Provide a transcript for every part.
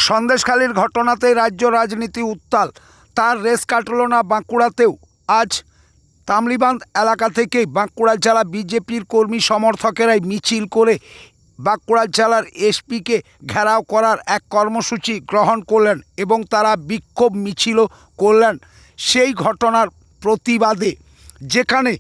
সন্দেশখালীর ঘটনাতেই রাজ্য রাজনীতি উত্তাল। তার রেশ কাটল না বাঁকুড়াতেও। আজ তামলিবাঁধ এলাকা থেকে বাঁকুড়া জেলা বিজেপির কর্মী সমর্থকেরাই মিছিল করে বাঁকুড়া জেলার এসপিকে ঘেরাও করার এক কর্মসূচি গ্রহণ করলেন এবং তারা বিক্ষোভ মিছিলও করলেন সেই ঘটনার প্রতিবাদে, যেখানে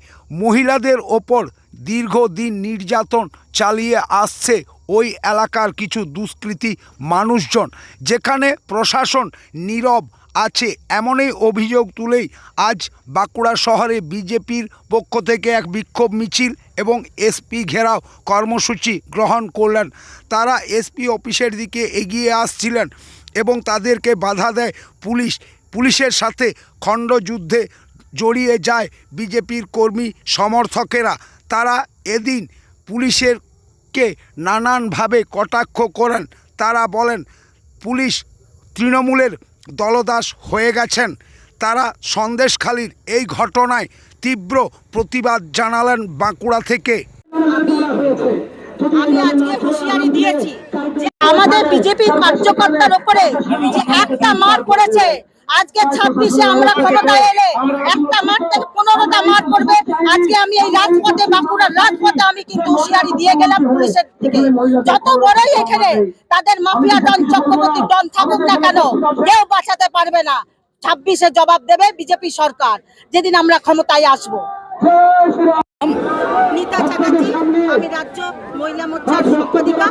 মহিলাদের ওপর দীর্ঘদিন নির্যাতন চালিয়ে আসছে ওই এলাকার কিছু দুষ্কৃতী মানুষজন, যেখানে প্রশাসন নীরব আছে এমনই অভিযোগ তুলেই আজ বাঁকুড়া শহরে বিজেপির পক্ষ থেকে এক বিক্ষোভ মিছিল এবং এসপি ঘেরাও কর্মসূচি গ্রহণ করলেন। তারা এসপি অফিসের দিকে এগিয়ে আসছিলেন এবং তাদেরকে বাধা দেয় পুলিশের সাথে খণ্ডযুদ্ধে জড়িয়ে যায় বিজেপির কর্মী সমর্থকেরা। তারা এদিন পুলিশকে নানানভাবে কটাক্ষ করেন। তারা বলেন পুলিশ তৃণমূলের দলদাস হয়ে গেছেন। তারা সন্দেশখালীর এই ঘটনায় তীব্র প্রতিবাদ জানালেন বাঁকুড়া থেকে। আমি আজকে হুঁশিয়ারি দিয়েছি যে আমাদের বিজেপি কার্যকর্তার উপরে যে একটা মার পড়েছে, আজকে 26-এ আমরা ক্ষমতায় এলে একটা মার থেকে 15টা মার পড়বে। আজকে আমি এই রাজপথে, বাঁকুড়ার রাজপথে আমি কিন্তু হুঁশিয়ারি দিয়ে গেলাম পুলিশের দিকে, যত বড়ই এখানে তাদের মাফিয়া ডন চক্রবর্তী ডন থাকুক না কেন, কেউ বাঁচাতে পারবে না। 26-এ জবাব দেবে বিজেপি সরকার যেদিন আমরা ক্ষমতায় আসবো। নীতা চ্যাটার্জি, আমি রাজ্য মহিলা মোর্চার সম্পাদিকা।